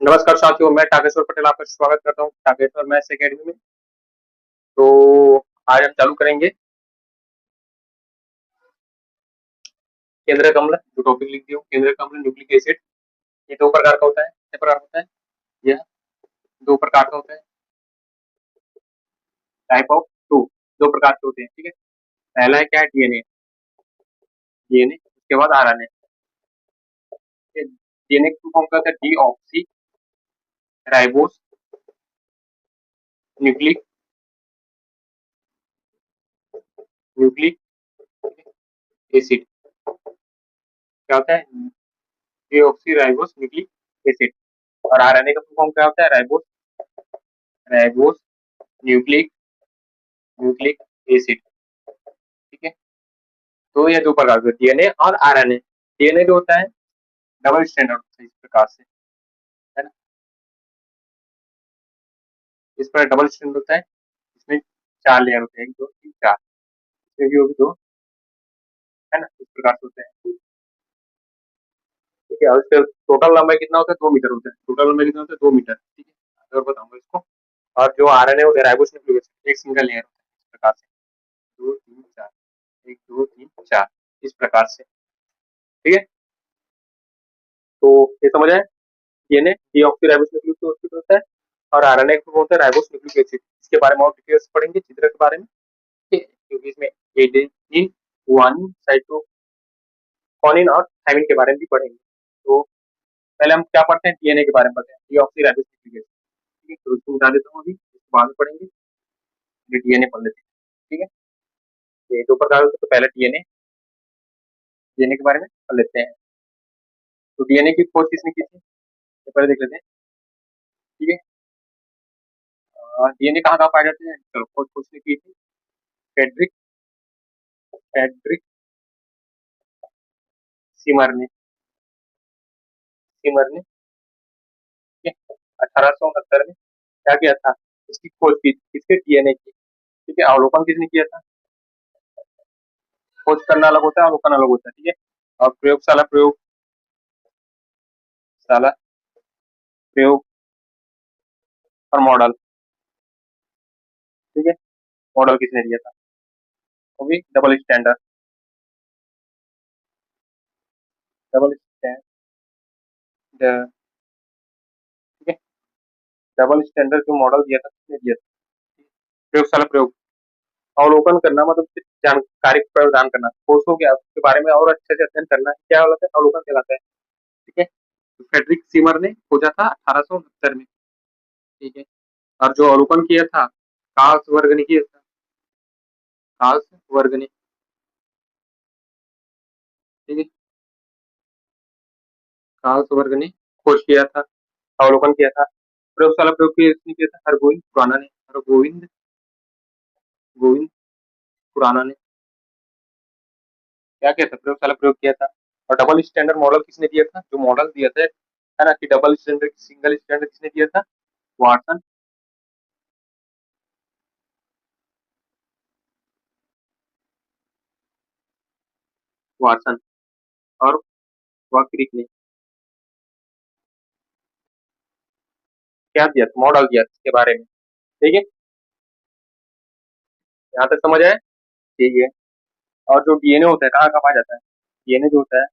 नमस्कार साथियों, मैं टाकेश्वर पटेल आपका स्वागत करता हूँ टाकेश्वर मैथ्स एकेडमी में। तो आज हम चालू करेंगे केंद्रक अम्ल। जो टॉपिक लिख दिया हूँ, केंद्रक अम्ल न्यूक्लिक एसिड। ये दो प्रकार का होता है। कितने प्रकार होता है? यह दो प्रकार का होता है। टाइप ऑफ टू, दो प्रकार के होते हैं। ठीक है, पहला है क्या है? डीएनए। डीएनए उसके बाद आरएनए। डीएनए की फॉर्म क्या होता है? D oxy ribose nucleic nucleic acid. क्या होता है? D oxy ribose nucleic acid. और आरएनए का फॉर्म क्या होता है? Ribose ribose nucleic nucleic acid. ठीक है, तो ये दो प्रकार के डीएनए और आरएनए। डीएनए जो होता है डबल स्टैंडर्ड होता है, इस प्रकार से, है ना। इस पर डबल स्टैंडर्ड होता है। इसमें चार लेयर होते हैं, एक दो तीन चार। इसमें भी होगी दो, है ना। इस प्रकार से होते हैं। ठीक है, और इसका टोटल लंबाई कितना होता है? 2 मीटर होता है। टोटल लंबाई कितना होता है? 2 मीटर। ठीक है, और बताऊंगा इसको। और जो आरएनए होता है राइबोस न्यूक्लिक एसिड, एक सिंगल लेयर होता है, इस प्रकार से। दो तीन चार, एक दो तीन चार, इस प्रकार से। ठीक है, तो ये समझ आए। डीएनए डीऑक्सीराइबोस न्यूक्लिक एसिड होता है और आरएनए को होता है राइबोस न्यूक्लिक एसिड। इसके बारे में और डिटेल्स पढ़ेंगे, चित्र के बारे में। ठीक है, क्योंकि इसमें एडेनिन गुआनिन साइटोकिनिन और थायमिन के बारे में भी पढ़ेंगे। तो पहले हम क्या पढ़ते हैं? डीएनए के बारे में पढ़ते हैं, डीऑक्सीराइबोस न्यूक्लिक एसिड। ठीक है, तो इसको बता देता हूँ अभी, इसके बाद में पढ़ेंगे। डीएनए पढ़ लेते हैं। ठीक है, ये दो प्रकार होते हैं। तो पहले डीएनए डीएनए के बारे में पढ़ लेते हैं। तो डीएनए की खोज किसने की थी, ये पहले देख लेते हैं। ठीक है, डीएनए कहाँ कहाँ पाए जाते हैं? चलो, खोज किसने की थी? फ्रेडरिक फ्रेडरिक सीमर ने। सीमर ने, ठीक है, 1869 में क्या किया था? इसकी खोज की थी, इसके डीएनए की। ठीक है, अवलोकन किसने किया था? खोज करना अलग होता है, अवलोकन अलग होता है। ठीक है, और प्रयोगशाला प्रयोग और मॉडल। ठीक है, मॉडल किसने दिया था? वो भी डबल स्टैंडर्ड। Double standard. ठीक है, डबल स्टैंडर्ड जो मॉडल दिया था, किसने दिया था? प्रयोगशाला प्रयोग। अवलोकन करना मतलब जानकारी प्रदान करना। खोज हो गया, उसके बारे में और अच्छे से अध्ययन करना, क्या होता है? अवलोकन कहलाता है। ठीक है, तो फ्रेडरिक सीमर ने खोजा था 1869 में। ठीक है, और जो अवलोकन किया था कार्ल्स वर्ग ने किया था। कार्ल्स वर्ग ने। ठीक है, कार्ल्स वर्ग ने खोज किया था, अवलोकन किया था। प्रयोगशाला प्रयोग किसने किया था? हरगोविंद खुराना ने। हरगोविंद गोविंद खुराना ने क्या किया था? प्रयोगशाला प्रयोग किया था। और डबल स्टैंडर्ड मॉडल किसने दिया था? जो मॉडल दिया था, है ना, कि डबल स्टैंडर्ड सिंगल स्टैंडर्ड किसने दिया था? वाटसन। वाटसन और वाक्रिक ने क्या दिया था? मॉडल दिया था इसके बारे में। ठीक है, यहाँ तक समझ आए। ठीक है, और जो डीएनए होता है कहाँ कहाँ पाया जाता है? डीएनए जो होता है,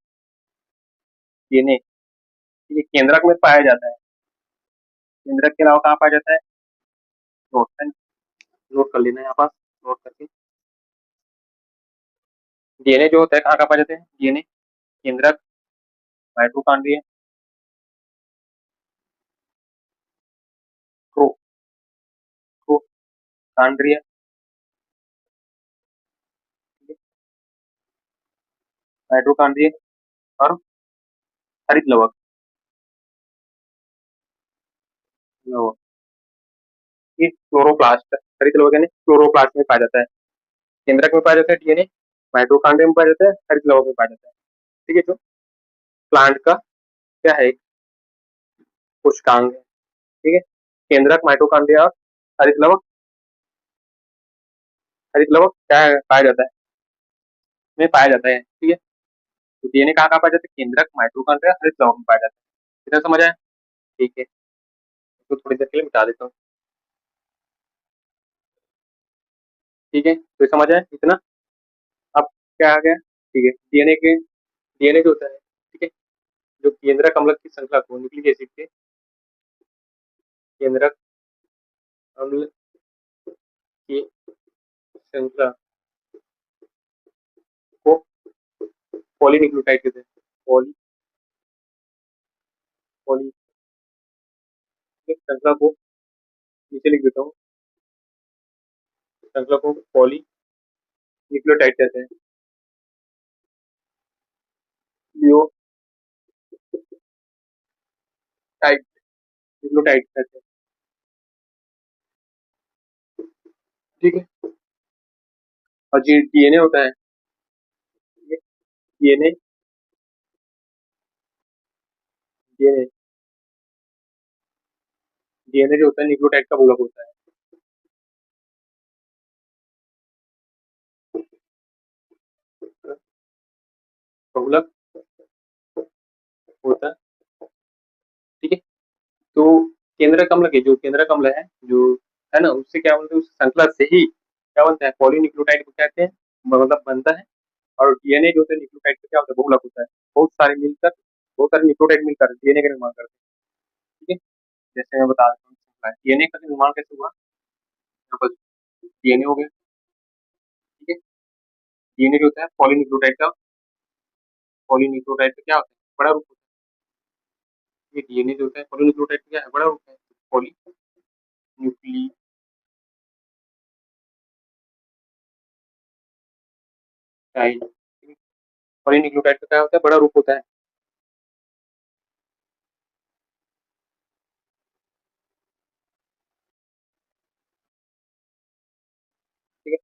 डीएनए, ये केंद्रक में पाया जाता है। केंद्रक के अलावा कहाँ पाया जाता है? नोट नोट कर लेना यहाँ पास, नोट करके। डीएनए जो होता है कहाँ कहाँ पाया जाते हैं? डीएनए केंद्रक, माइटोकॉन्ड्रिया, प्रोकॉन्ड्रिया, माइटोकॉन्ड्रिया और हरित लवक। लवक, ये क्लोरोप्लास्ट, हरित लवक यानी क्लोरोप्लास्ट में पाया जाता है। केंद्रक में पाया जाता है डीएनए, माइटोकॉन्ड्रिया में पाया जाता है, हरित लवक में पाया जाता है। ठीक है, जो प्लांट का क्या है? कोशिकांग है। ठीक है, केंद्रक, माइटोकॉन्ड्रिया और हरित लवक। हरित लवक क्या है? पाया जाता है, में पाया जाता है। ठीक है, तो डीएनए कहाँ कहाँ पाया जाता है? केंद्रक, माइटोकॉन्ड्रिया, हरित लवक में पाया जाता है। कितना समझ आया? ठीक है, इसको थोड़ी देर के लिए मिटा देता हूँ। ठीक है, तो समझ आया इतना। अब क्या आ गया, ठीक है, डीएनए जो होता है, ठीक है, जो केंद्रक अम्ल की श्रृंखला को न्यूक्लिक एसिड के केंद्रक अम्ल की श्रृंखला को पॉलीन्यूक्लियोटाइड कहते हैं। पॉली पॉली श्रृंखला को नीचे लिख देता हूँ, श्रृंखला को पॉलीन्यूक्लियोटाइड कहते हैं। लियोटाइड न्यूक्लियोटाइड कहते हैं। ठीक है, और जी डीएनए होता है, डीएनए डीएनए डीएनए जो होता है न्यूक्लियोटाइड का बहुलक होता है। बहुलक होता है, ठीक है। तो केंद्रक अम्ल के जो केंद्रक अम्ल है, जो है ना, उससे क्या बोलते हैं, उस श्रृंखला से ही क्या बनता है, पॉलीन्यूक्लियोटाइड को कहते हैं, मतलब बनता है। और डीएनए जो होता है न्यूक्लियोटाइड का क्या होता है, बहुलक होता है। बहुत सारे मिलकर, बहुत सारे न्यूक्लियोटाइड मिलकर डीएनए का निर्माण करते हैं। ठीक है, जैसे मैं बता देता हूँ डीएनए का निर्माण कैसे हुआ। यहाँ पर डीएनए हो गया, ठीक है। डीएनए जो होता है पॉलीन्यूक्लियोटाइड का क्या होता है, बड़ा रूप होता है। ये डीएनए जो होता है पॉलीन्यूक्लियोटाइड का क्या है, बड़ा रूप है। पॉलीन्यूक्लियोटाइड, पॉलीन्यूक्लियोटाइड का क्या होता है, बड़ा रूप होता है। ठीक है,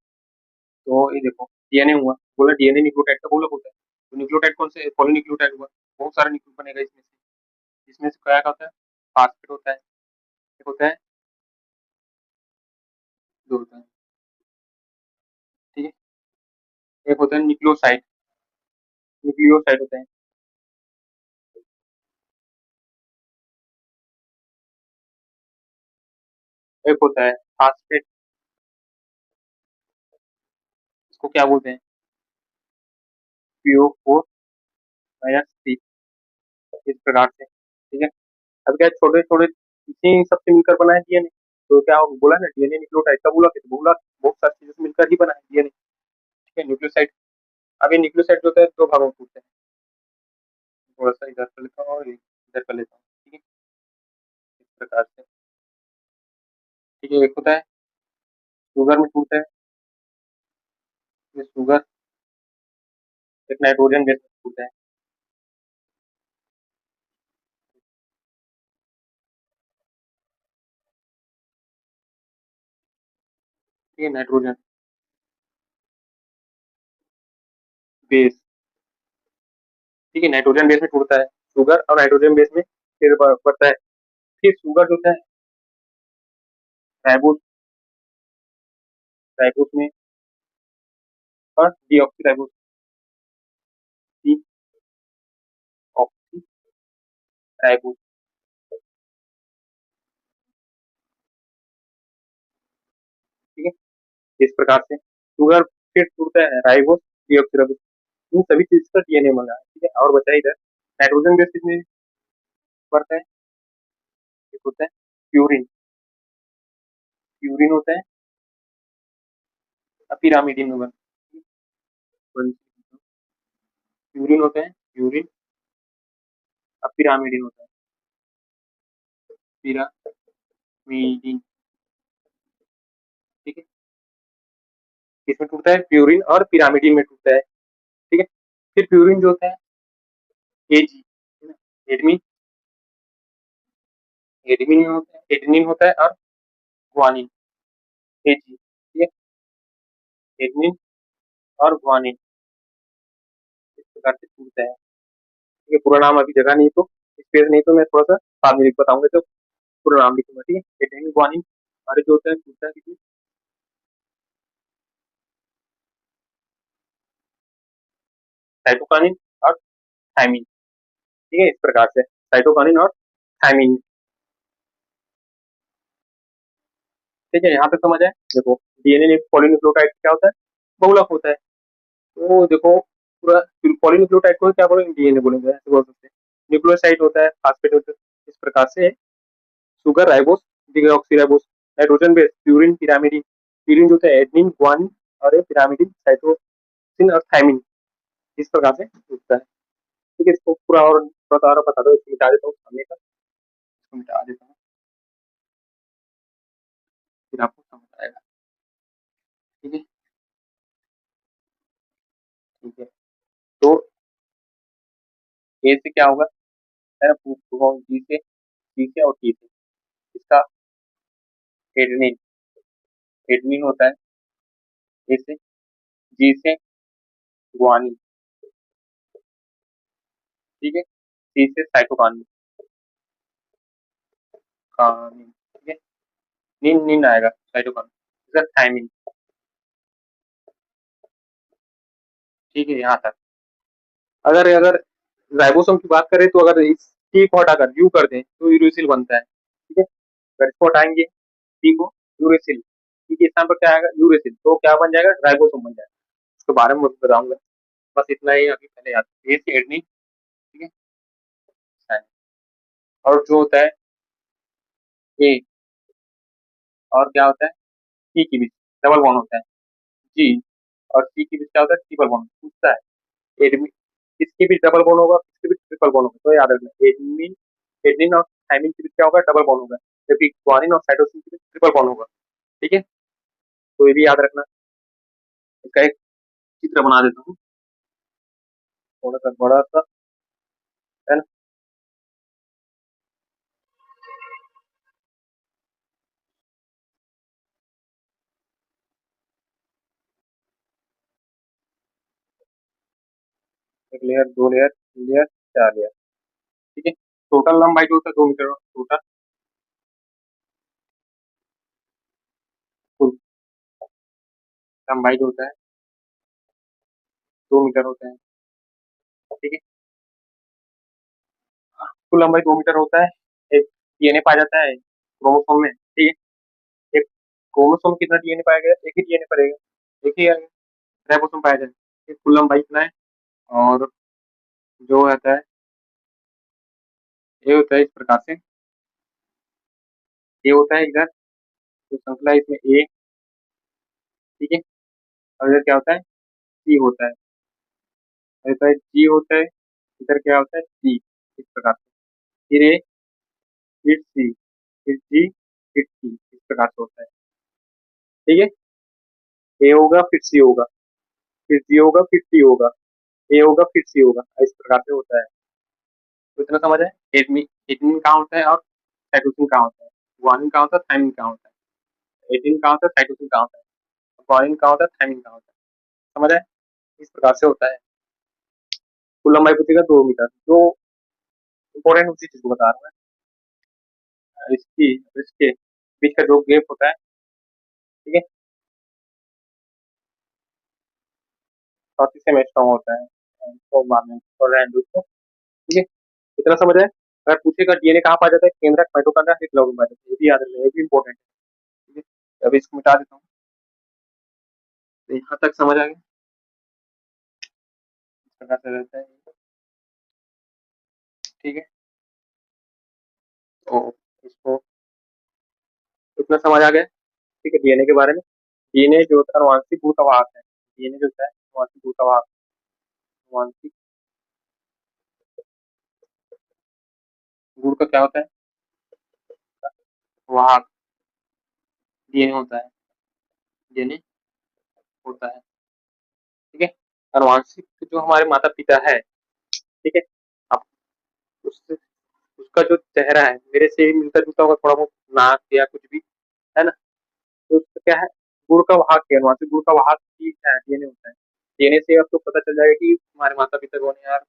तो ये देखो डीएनए हुआ, बोला डीएनए न्यूक्लियोटाइड का बहुलक होता है। तो न्यूक्लियोटाइड कौन से, पॉलीन्यूक्लियोटाइड हुआ। बहुत सारे न्यूक्लियो बनेगा इसमें से क्या क्या होता है, फास्फेट होता है, एक होता है, दो होता है, ठीक है। एक होता है न्यूक्लियोसाइड, न्यूक्लियोसाइड होता है। एक होता है फास्फेट, इसको क्या बोलते हैं, PO4 माइनस 3, इस प्रकार से। ठीक है, अब क्या छोटे छोटे इसी सबसे मिलकर बना है डीएनए। तो क्या बोला ना, डीएनए न्यूक्लियोटाइड का बोला, तो बोला बहुत सारी चीजों से मिलकर ही बना है डीएनए। ठीक है, न्यूक्लियोसाइड। अब ये न्यूक्लियोसाइड जो होता है दो भागों में टूटते हैं। थोड़ा सा इधर कर लेता हूँ और इधर कर लेता हूँ, ठीक है, इस प्रकार से। ठीक है, एक होता है शुगर में टूटता है, ये शुगर एक नाइट्रोजन बेस में टूटता है। ठीक है, नाइट्रोजन बेस, ठीक है, नाइट्रोजन बेस में टूटता है शुगर, और नाइट्रोजन बेस में फिर बढ़ता है। फिर शुगर जो होता है राइबोस, राइबोस में, और डीऑक्सी राइबोस, डीऑक्सी राइबोस, ठीक है। इस प्रकार से शुगर फिर टूटता है राइबोस, डीऑक्सी राइबोस, इन सभी चीज का डीएनए बना है। ठीक है, और बचा इधर नाइट्रोजन बेस किसमें बढ़ता है, एक होता है प्यूरिन, प्यूरिन होता है, पिरामिडिन में प्यूरिन होता है, प्यूरिन, पिरामिडिन होता है, पिरामिडिन, ठीक है। किसमें टूटता है, प्यूरिन और पिरामिडिन में टूटता है। ठीक है, फिर प्यूरिन जो होता है एजी, एडमिन, एडमिन होता है, एडनिन होता है, और ग्वानिन, एजी, ठीक है, एडमिन और ग्वानिन, इस प्रकार से टूटता है। ठीक है, पूरा नाम अभी जगह नहीं, तो स्पेस नहीं, तो मैं थोड़ा सा बाद में बताऊंगा, तो पूरा नाम लिखूंगा। ठीक है, एडनिन ग्वानिन, और जो होता है टूटता है किसमें, साइटोकानिन और थायमिन। ठीक है, इस प्रकार से साइटोकानिन और थायमिन ठीक है, यहाँ तक समझ आए। देखो डीएनए पॉलीन्यूक्लियोटाइड क्या होता है, बहुलक होता है। तो देखो पूरा पॉलीन्यूक्लियोटाइड को क्या बोलेंगे, डीएनए बोलेंगे, ऐसे बोल सकते हैं। न्यूक्लियोसाइड होता है, फास्फेट होता है, इस प्रकार से sugar ribose, deoxyribose, nitrogen base, purine, pyrimidine. Purine जो होता है एडनिन, ग्वानिन, और पिरामिडिन साइटोसिन और थायमिन, इस प्रकार से होता है। ठीक है, इसको पूरा और बता दो, इसको मिटा देता हूँ सामने का, इसको मिटा देता हूँ, फिर आपको समझ आएगा। ठीक है, ठीक है। तो ए से क्या होगा, है ना, जी से और टी से, इसका एडनिन, एडनिन होता है। ए से, जी से गुआनिन, ठीक है, सी से साइटोकानिन, कानिन, ठीक है, निन निन आएगा साइटोकानिन, इसका थायमिन। ठीक है, यहाँ तक। अगर अगर राइबोसोम की बात करें तो अगर इस टी को हटाकर यू कर दें तो यूरेसिल बनता है। ठीक है, अगर इसको हटाएंगे टी को, यूरेसिल, ठीक है, इस पर क्या आएगा, यूरेसिल, तो क्या बन जाएगा, राइबोसोम बन जाएगा। इसके बारे में बताऊंगा, बस इतना ही अभी पहले याद, ए से एडनिन, ठीक है, और जो होता है ए, और क्या होता है, सी के बीच डबल बॉन्ड होता है, जी और सी के बीच क्या होता है, ट्रिपल बॉन्ड पूछता है। एडमिन, किसके बीच डबल बॉन्ड होगा, किसके बीच ट्रिपल बॉन्ड होगा, तो याद रखना एडमिन, एडनिन और थायमिन के बीच क्या होगा, डबल बॉन्ड होगा, जबकि ग्वानिन और साइटोसिन के बीच ट्रिपल बॉन्ड होगा। ठीक है, तो ये भी याद रखना। इसका एक चित्र बना देता हूँ, थोड़ा सा बड़ा सा, है ना। एक लेयर, दो लेयर, तीन लेयर, चार लेयर, ठीक है। टोटल लंबाई जो होता है 2 मीटर, टोटल कुल लंबाई जो होता है 2 मीटर होता है। ठीक है, कुल लंबाई 2 मीटर होता है। एक डीएनए पाया जाता है क्रोमोसोम में, ठीक है। एक क्रोमोसोम में कितना डीएनए पाया गया, एक ही डीएनए पड़ेगा, एक ही राइबोसोम पाया जाएगा। ये कुल लंबाई इतना है। और जो रहता है, ये होता है इस प्रकार से, ये होता है इधर, जो श्रृंखला है इसमें ए, ठीक है, और इधर क्या होता है, सी होता है, और होता है जी होता है, इधर क्या होता है, सी, इस प्रकार से, फिर ए, फिर सी, फिर जी, फिर सी, इस प्रकार से होता है। ठीक है, ए होगा फिर सी होगा, फिर जी होगा फिर सी होगा, ए होगा फिर सी होगा, इस प्रकार से होता है। तो इतना समझ है। एडमिन, एडमिन कहाँ होता है और साइटोसिन कहाँ होता है, गुआनिन कहाँ होता है, थायमिन कहाँ होता है, एडमिन कहाँ होता है, साइटोसिन कहाँ होता है, गुआनिन कहाँ होता है, थायमिन कहाँ होता है, समझ है। इस प्रकार से होता है। कुल लंबाई पूछेगा 2 मीटर, जो इम्पोर्टेंट उसी चीज को बता रहा हूँ मैं। इसकी, इसके बीच का जो गैप होता है, ठीक है, चौथी से में स्ट्रॉन्ग होता है, तो बाद में और रहने दो उसको। ठीक है, इतना समझ है। अगर पूछेगा डीएनए कहाँ पाया जाता है, केंद्रक, माइटोकॉन्ड्रिया, हिप्लोइड पाया जाता है, ये भी याद रखना, ये भी इंपॉर्टेंट है। ठीक है, अभी इसको मिटा देता हूँ, तो यहाँ तक समझ आ गया, इस प्रकार से रहता है। ठीक है, तो इसको इतना समझ आ गया। ठीक है, डीएनए के बारे में। डीएनए जो होता है अनुवांशिक गुण का वाहक है, डीएनए जो होता है अनुवांशिक गुण का वाहक, अनुवांशिक गुण का क्या होता है, वाहक डीएनए होता है, डीएनए होता है। ठीक है, अनुवांशिक जो हमारे माता पिता है, ठीक है, अब उससे, उसका जो चेहरा है मेरे से मिलता जुलता होगा थोड़ा बहुत, नाक या कुछ भी, है ना। तो उसका क्या है, गुण का वाहक है, अनुवांशिक गुण का वाहक ही है, डीएनए होता है। डीएनए से आपको पता चल जाएगा कि तुम्हारे माता पिता कौन है यार,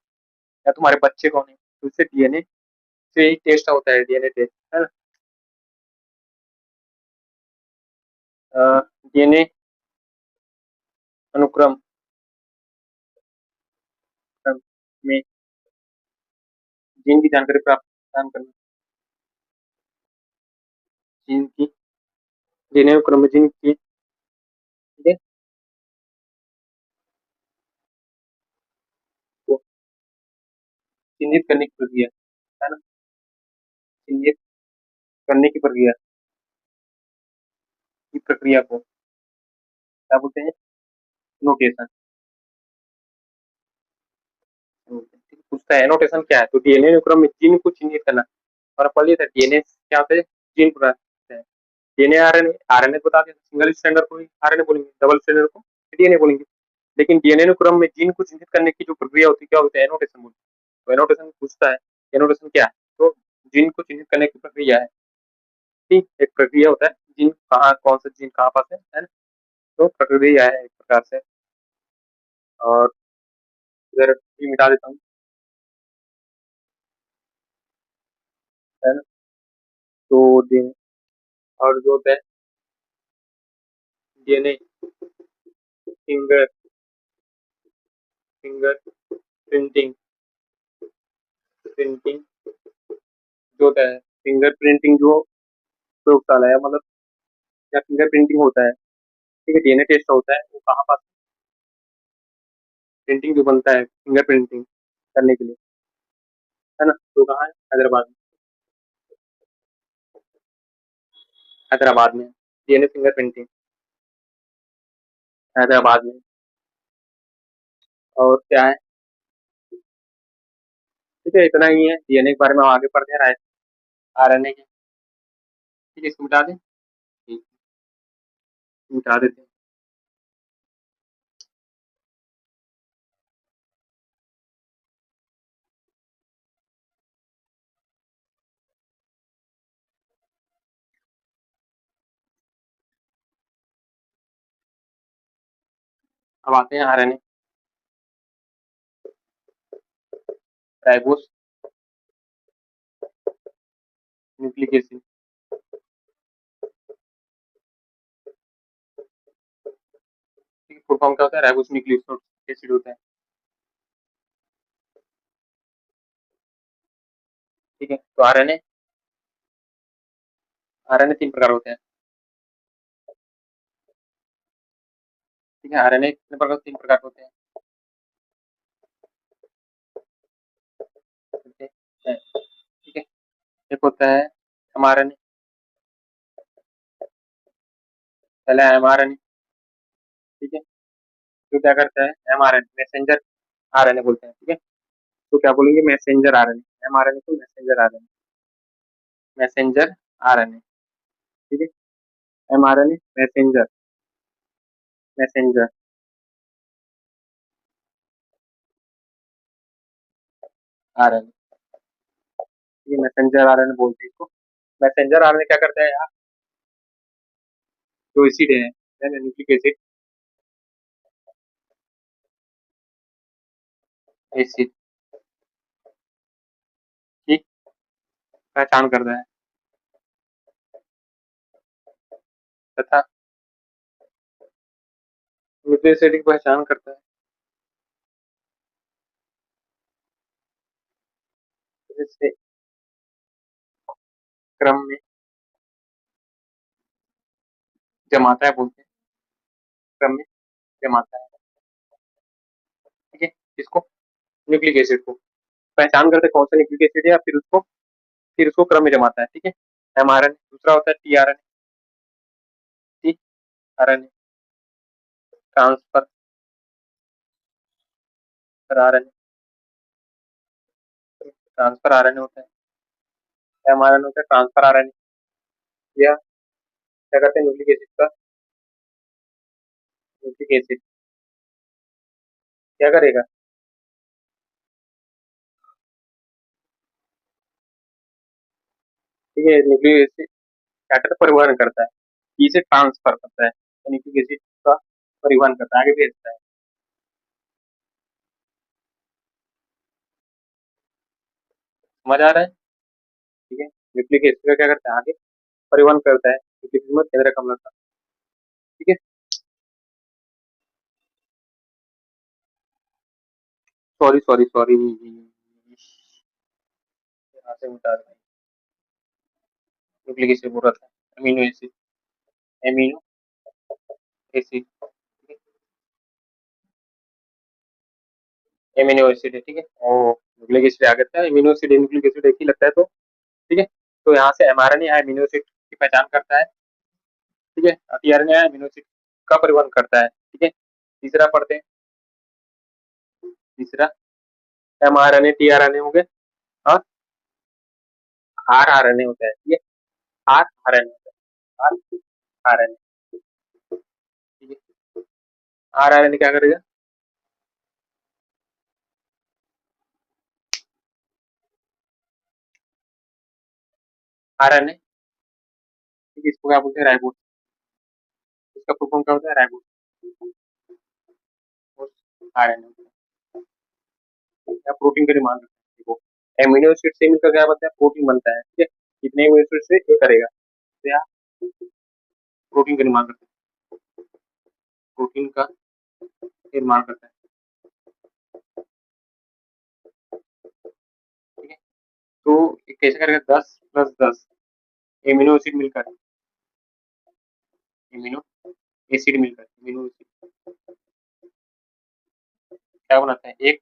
या तुम्हारे बच्चे कौन है, तो इससे डीएनए से ही टेस्ट होता है, डीएनए टेस्ट, है ना। डीएनए अनुक्रम में जीन की जानकारी प्राप्त, प्रदान करना, जीन की डीएनए क्रम में जीन की, ठीक है, को चिह्नित करने की प्रक्रिया, है ना, चिह्नित करने की प्रक्रिया को क्या बोलते हैं? नोटेशन। पूछता है एनोटेशन क्या है, तो डीएनए अनुक्रम में जीन को चिह्नित करना। और पढ़ लिया था डीएनए क्या होता है, जीन पूरा है। डीएनए आरएनए, आरएनए बता दें सिंगल स्ट्रैंडर को आरएनए बोलेंगे, डबल स्ट्रैंडर को डीएनए बोलेंगे। लेकिन डीएनए अनुक्रम में जीन को चिह्नित करने की जो प्रक्रिया होती है क्या होता है, एनोटेशन बोलते हैं। तो एनोटेशन पूछता है एनोटेशन क्या है, तो जीन को चिह्नित करने की प्रक्रिया है। ठीक, एक प्रक्रिया होता है जीन कहाँ, कौन सा जीन कहाँ पास है ना, तो प्रक्रिया है एक प्रकार से। और इधर भी मिटा देता हूँ, है ना, तो दिन और जो होता है DNA finger finger printing printing जो होता है, फिंगर प्रिंटिंग जो प्रयोगशाला है, मतलब या फिंगर प्रिंटिंग होता है, ठीक है, डीएनए टेस्ट होता है, वो कहाँ पास प्रिंटिंग जो बनता है फिंगर प्रिंटिंग करने के लिए, है ना, तो कहाँ है, हैदराबाद में। हैदराबाद में डीएनए फिंगर प्रिंटिंग हैदराबाद में। और क्या है, ठीक है, इतना ही है डीएनए के बारे में, हम आगे पढ़ते हैं आरएनए के। ठीक है, इसको मिटा दें, ठीक, मिटा देते हैं। अब आते हैं RNA, ribose nucleic acid. Full form क्या होता है, राइबोस न्यूक्लिक एसिड होता है। ठीक है, तो आरएनए, आरएनए तीन प्रकार होते हैं। ठीक है, आरएनए कितने प्रकार, तीन प्रकार होते हैं। ठीक है, ठीक है, एक होता है एमआरएनए, पहला एमआरएनए, ठीक है, जो क्या करता है, एमआरएनए मैसेंजर आरएनए बोलते हैं। ठीक है, तो क्या बोलेंगे, मैसेंजर आरएनए, एमआरएनए को मैसेंजर आरएनए, मैसेंजर आरएनए। ठीक है, एमआरएनए मैसेंजर, मैसेंजर आरएनए, ये मैसेंजर आरएनए बोलते हैं इसको। मैसेंजर आरएनए क्या करता है यार, जो एसिड है न्यूक्लिक एसिड, एसिड, ठीक, पहचान करता है तथा न्यूक्लिक एसिड की पहचान करता है, इससे क्रम में जमाता है बोलते हैं, क्रम में जमाता है। ठीक है, इसको न्यूक्लिक एसिड को पहचान करते कौन सा न्यूक्लिक एसिड है, या फिर उसको क्रम में जमाता है। ठीक है, एमआरएनए। दूसरा होता है tRNA, T RNA, transfer RNA, transfer RNA होता है। एमआरएनए होता है ट्रांसफर आरएनए। या क्या करते हैं, न्यूक्लिक एसिड का, न्यूक्लिक एसिड क्या करेगा, ठीक है, न्यूक्लिक एसिड क्या करता है, परिवहन करता है, इसे ट्रांसफर करता है, तो न्यूक्लिक एसिड का परिवहन करता है, आगे भेजता है। समझ आ रहा है? ठीक है, न्यूक्लिक एसिड का क्या करता है, आगे परिवहन करता है, न्यूक्लिक एसिड में केंद्र कमला का। ठीक है, सॉरी सॉरी सॉरी, यहाँ से मिटा रहा है, न्यूक्लिक एसिड बोल रहा था, amino acid. Amino acid, amino acid है, ठीक है। और न्यूक्लिक एसिड आ गया था, एमिनो एसिड न्यूक्लिक एसिड एक ही लगता है, तो ठीक है। तो यहाँ से एमआरएनए एमिनो एसिड की पहचान करता है, ठीक है। टीआरएनए अमीनो एसिड का परिवहन करता है, ठीक है। तीसरा पढ़ते हैं, तीसरा एमआरएनए टीआरएनए हो गए, और आरआरएनए होता है, ठीक है। आरआरएनए होता है, आरआरएनए, ठीक है। आरआरएनए क्या करेगा, आरएनए, ठीक है, इसको क्या बोलते हैं, राइबोस। इसका फुल फॉर्म क्या होता है, राइबोस आरएनए, या प्रोटीन का निर्माण करता है, देखो एमिनो एसिड से मिलकर क्या बनता है, प्रोटीन बनता है, ठीक है। कितने एमिनो एसिड से ये करेगा, तो यहाँ प्रोटीन का निर्माण करता है, प्रोटीन का निर्माण करता है, ठीक है। तो कैसे करेगा, 10 + 10 एमिनो एसिड मिलकर, एमिनो एसिड मिलकर, एमिनो एसिड क्या बनाता है, एक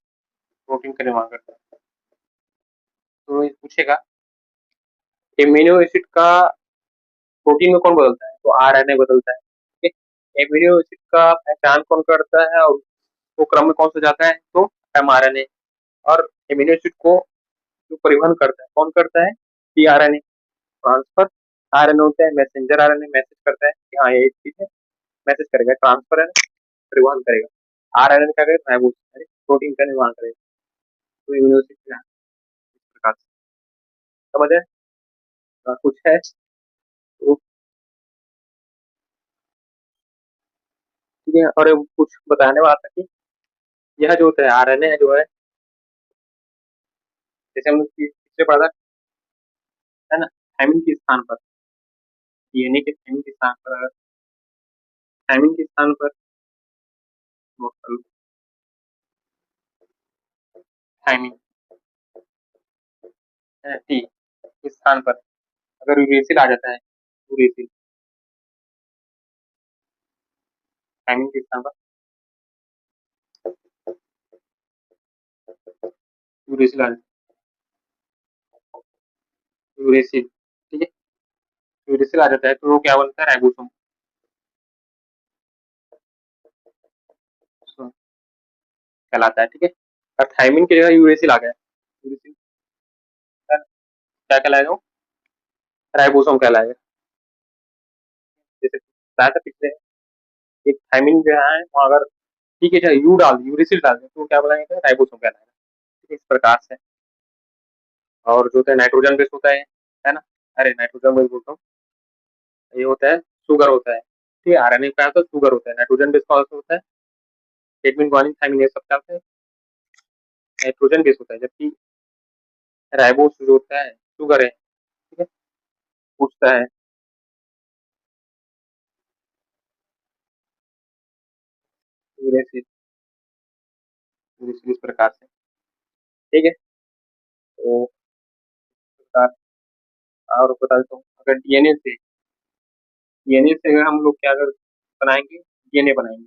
प्रोटीन का निर्माण करता है। तो ये पूछेगा एमिनो एसिड का प्रोटीन में कौन बदलता है, तो आरएनए बदलता है, ठीक है। एमिनो एसिड का पहचान कौन करता है और वो क्रम में कौन सा जाता है, तो एमआरएनए। और एमिनो एसिड को जो परिवहन करता है कौन करता है, टीआरएनए। ट्रांसफर आरएनए होता है, मैसेंजर आरएनए मैसेज करता है कि हाँ ये चीज है, मैसेज करेगा, ट्रांसफर है, परिवहन करेगा। आरएनए क्या करेगा, राइबोस प्रोटीन का निर्माण करेगा। तो इम्यूनो एसिड इस प्रकार से समझ है, कुछ है तो ठीक है। और कुछ बताने वाला था कि यह जो होता है आरएनए जो जैसे हम लोग पिछले पढ़ा था, है ना, थायमिन के स्थान पर, डीएनए के थायमिन के स्थान पर, अगर थायमिन के स्थान पर वो थायमिन टी के स्थान पर अगर यूरेसिल आ जाता है, यूरेसिल थायमिन के स्थान पर यूरेसिल आ जाता है, यूरेसिल, ठीक है। यूरेसिल आ जाता है तो वो क्या बनता है, राइबोसोम कहलाता है, ठीक है। और थायमिन की जगह यूरेसिल आ गया, यूरेसिल क्या कहलाएगा वो, राइबोसोम कहलाएगा। जैसे बताया था पिछले, एक थायमिन जो है वो अगर ठीक है चाहे यू डाल यूरेसिल डाल दे तो क्या बोलेंगे, राइबोसोम कहलाएगा, ठीक है, इस प्रकार से। और जो होता है नाइट्रोजन बेस होता है ना, अरे नाइट्रोजन बेस बोलता हूँ, ये होता है शुगर होता है, ठीक है। आरएनए का तो शुगर होता है, नाइट्रोजन बेस का होता है एडमिन ग्वानिन थायमिन, ये सब क्या होता है, नाइट्रोजन बेस होता है, जबकि राइबोस जो होता है शुगर है, ठीक है, पूछता है यूरेसिल, यूरेसिल इस प्रकार से, ठीक है। तो इस प्रकार और बता देता हूँ, अगर डीएनए से अगर हम लोग क्या अगर बनाएंगे, डीएनए बनाएंगे,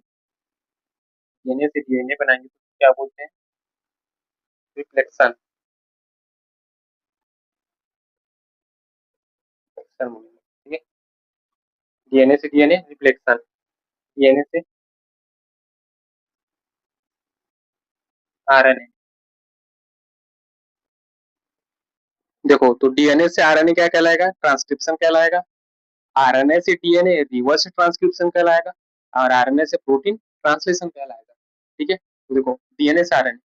डीएनए से डीएनए बनाएंगे तो क्या बोलते हैं, रिफ्लेक्शन, रिफ्लेक्शन बोलेंगे, ठीक है। डीएनए से डीएनए रिफ्लेक्शन, डीएनए से आरएनए, देखो तो डीएनए से आरएनए क्या कहलाएगा, ट्रांसक्रिप्शन कहलाएगा। आरएनए से डीएनए रिवर्स ट्रांसक्रिप्शन कहलाएगा। और आरएनए से प्रोटीन ट्रांसलेशन कहलाएगा, ठीक है। तो देखो डीएनए से आरएनए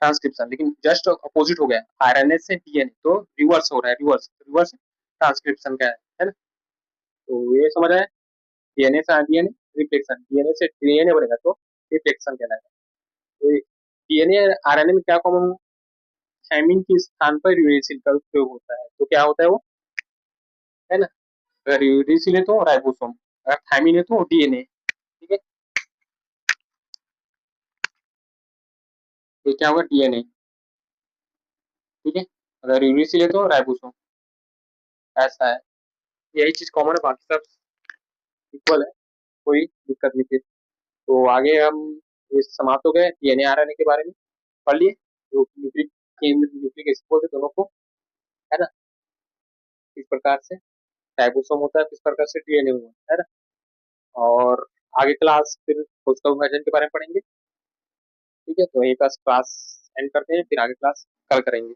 ट्रांसक्रिप्शन, लेकिन जस्ट अपोजिट हो गया, आरएनए से डीएनए तो रिवर्स हो रहा है, रिवर्स रिवर्स ट्रांसक्रिप्शन का है ना। तो ये समझ आया, डीएनए से डीएनए रिफ्लेक्शन, डीएनए से डीएनए बनेगा तो रिफ्लेक्शन कहलाएगा। तो डीएनए आरएनए में क्या कॉमन, थायमिन के स्थान पर यूरेसिल का उपयोग होता है, तो क्या होता है वो, है ना। अगर यूरेसिल है तो राइबोसोम, अगर थायमिन है तो डीएनए, ठीक है। ये क्या होगा, डीएनए, ठीक है। अगर यूरेसिल है तो राइबोसोम, ऐसा है, यही चीज कॉमन है, बाकी सब इक्वल है, कोई दिक्कत नहीं थी। तो आगे हम ये समाप्त हो गए डीएनए आरएनए के बारे में पढ़ लिए, जो न्यूक्लिक केंद्र न्यूक्लिक एसिड बोलते हैं दोनों को, है ना। इस प्रकार से राइबोसोम होता है, किस प्रकार से डीएनए हुआ है ना। और आगे क्लास फिर कोशिका विभाजन के बारे में पढ़ेंगे। ठीक है, तो यही क्लास एंड करते हैं, फिर आगे क्लास कल करेंगे।